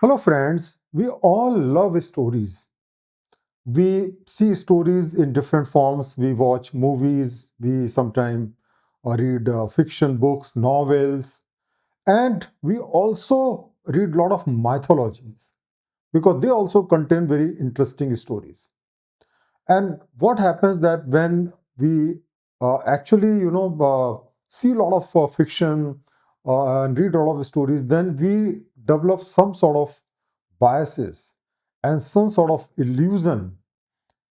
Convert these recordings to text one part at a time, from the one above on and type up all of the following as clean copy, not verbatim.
Hello, friends. We all love stories. We see stories in different forms. We watch movies. We sometimes read fiction books, novels, and we also read a lot of mythologies because they also contain very interesting stories. And what happens that when we actually, see a lot of fiction and read a lot of stories, then we develop some sort of biases and some sort of illusion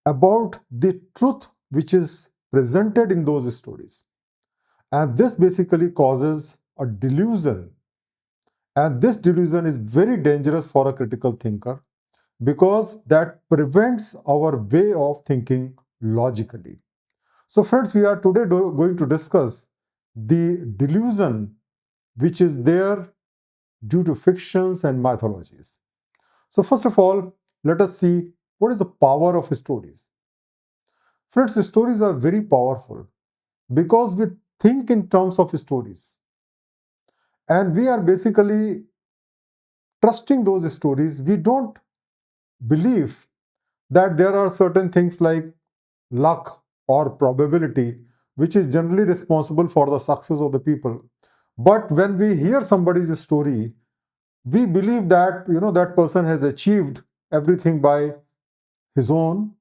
about the truth which is presented in those stories. And this basically causes a delusion. And this delusion is very dangerous for a critical thinker because that prevents our way of thinking logically. So, friends, we are today going to discuss the delusion which is there due to fictions and mythologies. So, first of all, let us see what is the power of stories. Friends, stories are very powerful because we think in terms of stories and we are basically trusting those stories. We don't believe that there are certain things like luck or probability which is generally responsible for the success of the people. But when we hear somebody's story, we believe that that person has achieved everything by his own,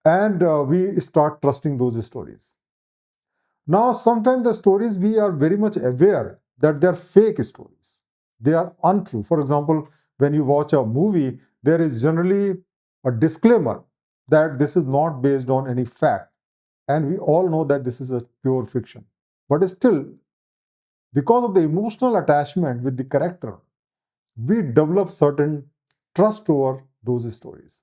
and we start trusting those stories. Now, sometimes the stories we are very much aware that they are fake stories, they are untrue. For example, when you watch a movie, there is generally a disclaimer that this is not based on any fact, and we all know that this is a pure fiction. But still, because of the emotional attachment with the character, we develop certain trust over those stories.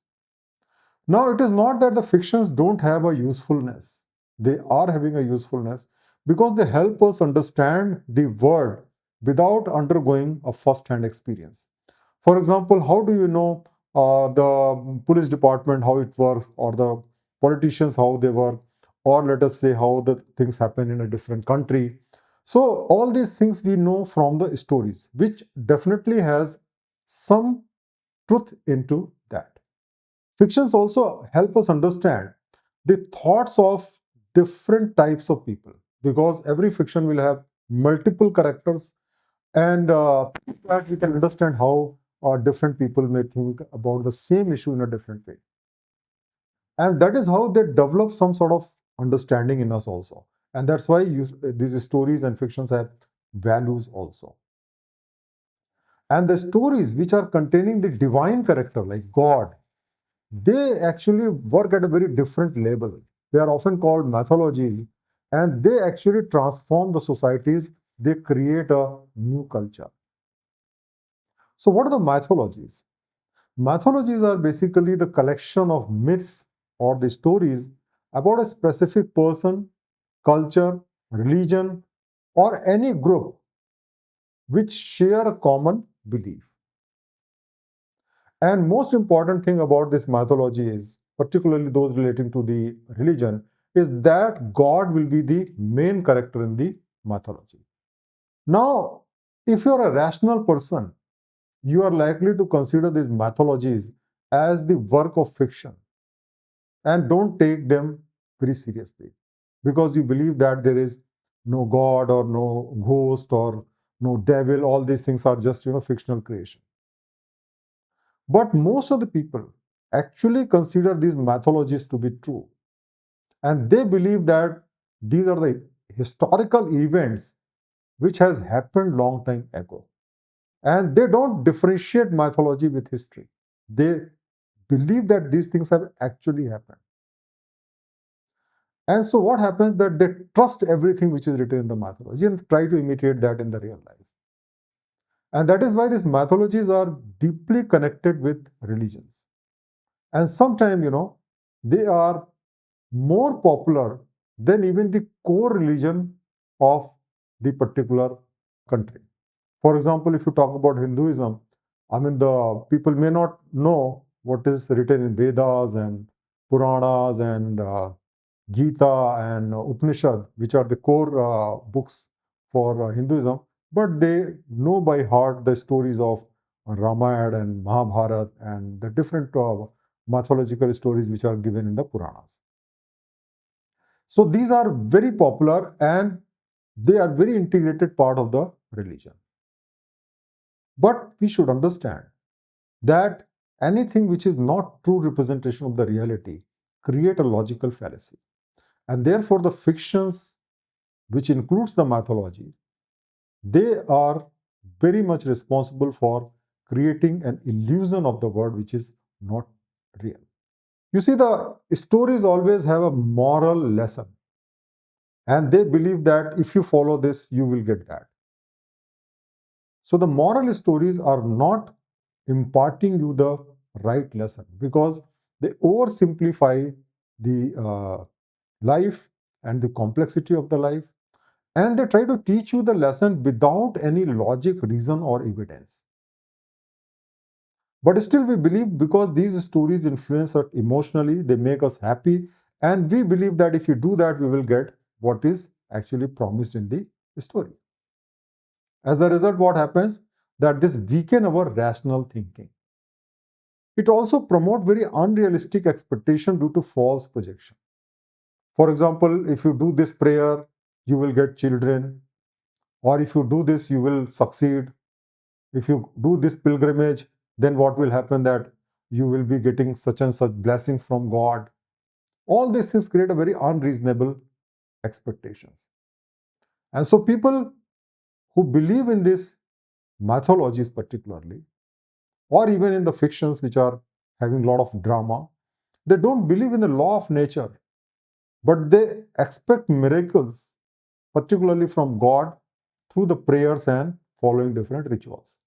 Now, it is not that the fictions don't have a usefulness. They are having a usefulness because they help us understand the world without undergoing a first-hand experience. For example, how do you know the police department, how it works, or the politicians, how they work, or let us say how the things happen in a different country. So all these things we know from the stories, which definitely has some truth into that. Fictions also help us understand the thoughts of different types of people because every fiction will have multiple characters, and that we can understand how different people may think about the same issue in a different way. And that is how they develop some sort of understanding in us also. And that's why these stories and fictions have values also. And the stories which are containing the divine character, like God, they actually work at a very different level. They are often called mythologies, and they actually transform the societies. They create a new culture. So, what are the mythologies? Mythologies are basically the collection of myths or the stories about a specific person, culture, religion, or any group which share a common belief. And most important thing about this mythology is, particularly those relating to the religion, is that God will be the main character in the mythology. Now, if you're a rational person, you are likely to consider these mythologies as the work of fiction and don't take them very seriously because you believe that there is no God or no ghost or no devil. All these things are just fictional creation. But most of the people actually consider these mythologies to be true. And they believe that these are the historical events which has happened long time ago. And they don't differentiate mythology with history. They believe that these things have actually happened. And so what happens that they trust everything which is written in the mythology and try to imitate that in the real life. And that is why these mythologies are deeply connected with religions. And sometimes, they are more popular than even the core religion of the particular country. For example, if you talk about Hinduism, I mean, the people may not know what is written in Vedas and Puranas and Gita and Upanishad, which are the core books for Hinduism, but they know by heart the stories of Ramayana and Mahabharata and the different mythological stories which are given in the Puranas. So these are very popular and they are very integrated part of the religion. But we should understand that anything which is not true representation of the reality create a logical fallacy. And therefore the fictions which includes the mythology, they are very much responsible for creating an illusion of the world which is not real. You see, the stories always have a moral lesson, and they believe that if you follow this, you will get that. So the moral stories are not imparting you the right lesson because they oversimplify the life and the complexity of the life, and they try to teach you the lesson without any logic, reason, or evidence. But still, we believe because these stories influence us emotionally, they make us happy, and we believe that if you do that, we will get what is actually promised in the story. As a result, what happens? That this weaken our rational thinking. It also promotes very unrealistic expectation due to false projection. For example, if you do this prayer, you will get children, or if you do this, you will succeed. If you do this pilgrimage, then what will happen that you will be getting such and such blessings from God. All these things create a very unreasonable expectations. And so people who believe in these mythologies particularly, or even in the fictions which are having a lot of drama, they don't believe in the law of nature, but they expect miracles, particularly from God, through the prayers and following different rituals.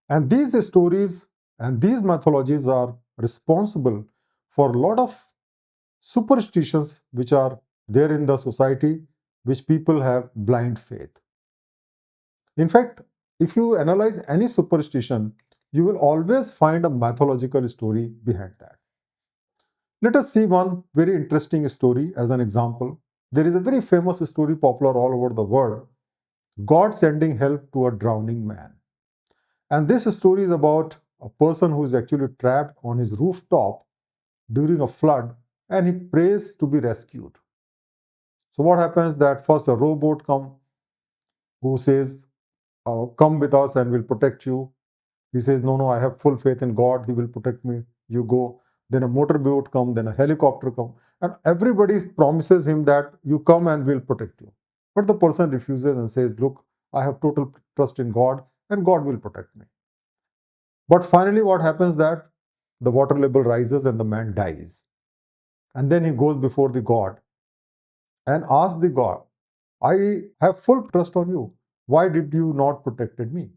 And these stories and these mythologies are responsible for a lot of superstitions which are there in the society, which people have blind faith. In fact, if you analyze any superstition, you will always find a mythological story behind that. Let us see one very interesting story as an example. There is a very famous story popular all over the world, God sending help to a drowning man. And this story is about a person who is actually trapped on his rooftop during a flood and he prays to be rescued. So what happens that first a rowboat comes who says, come with us and we'll protect you. He says, no, I have full faith in God. He will protect me. You go. Then a motorboat comes, then a helicopter comes. And everybody promises him that you come and we'll protect you. But the person refuses and says, look, I have total trust in God and God will protect me. But finally, what happens that the water level rises and the man dies. And then he goes before the God and asks the God, I have full trust on you. Why did you not protected me?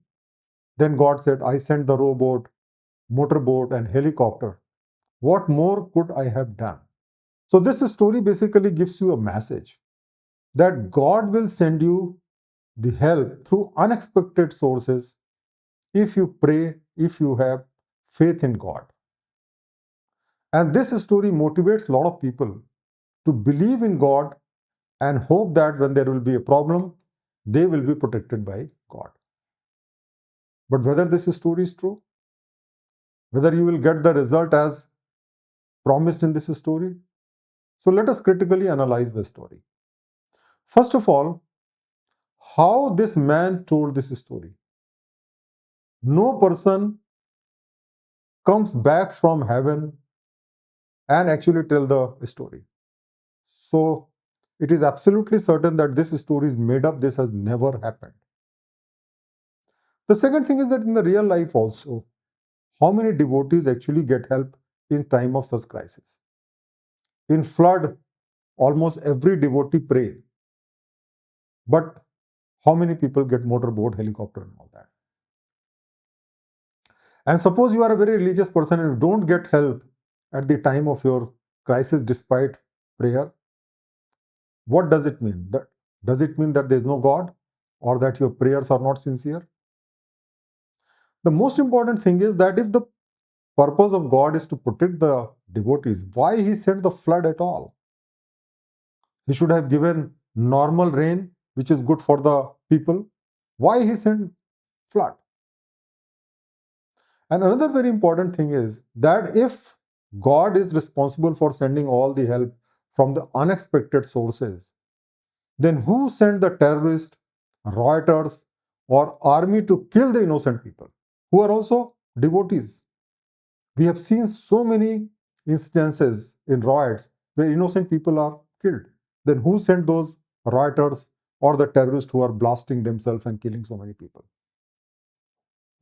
Then God said, I sent the rowboat, motorboat, and helicopter. What more could I have done? So this story basically gives you a message that God will send you the help through unexpected sources if you pray, if you have faith in God. And this story motivates a lot of people to believe in God and hope that when there will be a problem, they will be protected by God. But whether this story is true, whether you will get the result as promised in this story, so let us critically analyze the story. First of all, how this man told this story. No person comes back from heaven and actually tell the story. So it is absolutely certain that this story is made up. This has never happened. The second thing is that in the real life also, how many devotees actually get help in time of such crisis? In flood, almost every devotee pray. But how many people get motorboat, helicopter and all that? And suppose you are a very religious person and you don't get help at the time of your crisis despite prayer. What does it mean? Does it mean that there is no God or that your prayers are not sincere? The most important thing is that if the purpose of God is to protect the devotees, why he sent the flood at all? He should have given normal rain, which is good for the people. Why he sent flood? And another very important thing is that if God is responsible for sending all the help from the unexpected sources, then who sent the terrorists, rioters, or army to kill the innocent people who are also devotees? We have seen so many instances in riots where innocent people are killed. Then who sent those rioters or the terrorists who are blasting themselves and killing so many people?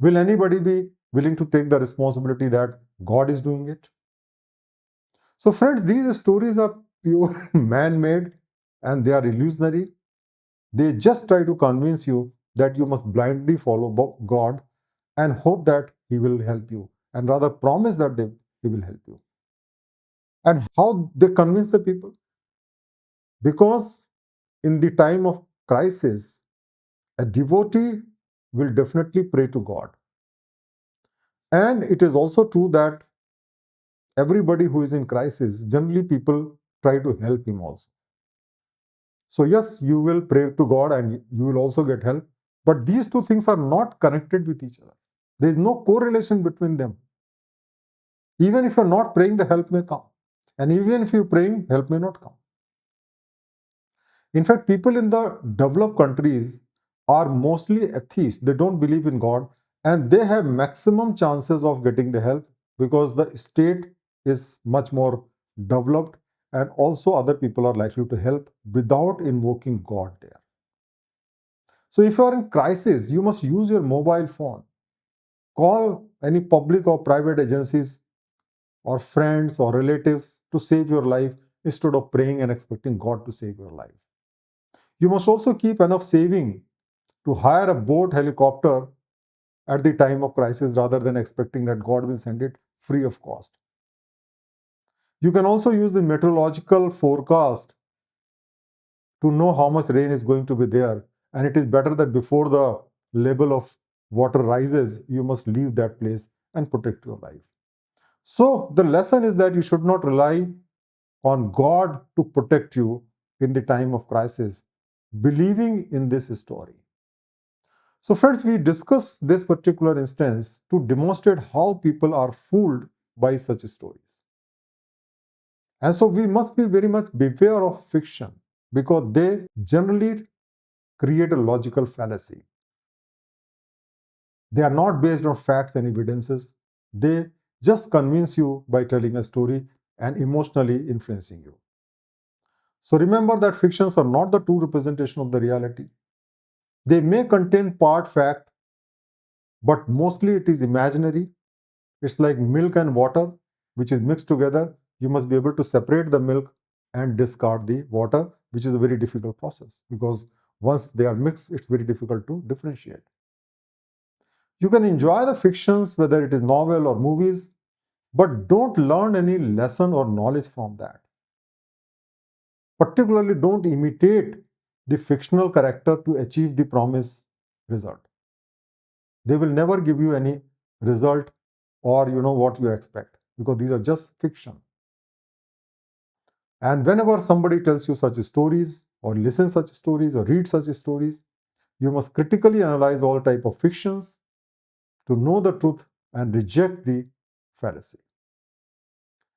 Will anybody be willing to take the responsibility that God is doing it? So, friends, these stories are pure man made and they are illusionary. They just try to convince you that you must blindly follow God and hope that He will help you, and rather promise that He will help you. And how they convince the people? Because in the time of crisis, a devotee will definitely pray to God. And it is also true that everybody who is in crisis, generally people try to help him also. So, yes, you will pray to God and you will also get help. But these two things are not connected with each other. There is no correlation between them. Even if you're not praying, the help may come. And even if you're praying, help may not come. In fact, people in the developed countries are mostly atheists. They don't believe in God and they have maximum chances of getting the help because the state is much more developed and also other people are likely to help without invoking God there. So if you are in crisis, you must use your mobile phone. Call any public or private agencies or friends or relatives to save your life instead of praying and expecting God to save your life. You must also keep enough saving to hire a boat helicopter at the time of crisis rather than expecting that God will send it free of cost. You can also use the meteorological forecast to know how much rain is going to be there. And it is better that before the level of water rises, you must leave that place and protect your life. So the lesson is that you should not rely on God to protect you in the time of crisis, believing in this story. So friends, we discuss this particular instance to demonstrate how people are fooled by such stories. And so we must be very much beware of fiction because they generally create a logical fallacy. They are not based on facts and evidences. They just convince you by telling a story and emotionally influencing you. So remember that fictions are not the true representation of the reality. They may contain part fact, but mostly it is imaginary. It's like milk and water, which is mixed together. You must be able to separate the milk and discard the water, which is a very difficult process because once they are mixed, it's very difficult to differentiate. You can enjoy the fictions, whether it is novel or movies, but don't learn any lesson or knowledge from that. Particularly, don't imitate the fictional character to achieve the promised result. They will never give you any result or what you expect because these are just fiction. And whenever somebody tells you such stories or listen such stories or read such stories, you must critically analyze all type of fictions to know the truth and reject the fallacy.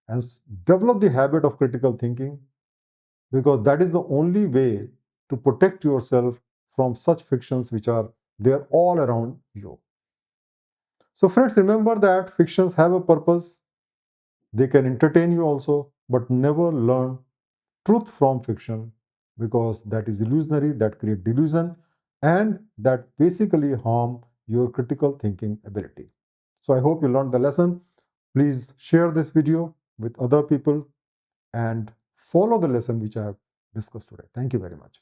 And develop the habit of critical thinking because that is the only way to protect yourself from such fictions which are there all around you. So friends, remember that fictions have a purpose. They can entertain you also, but never learn truth from fiction because that is illusionary, that create delusion, and that basically harm your critical thinking ability. So I hope you learned the lesson. Please share this video with other people and follow the lesson which I have discussed today. Thank you very much.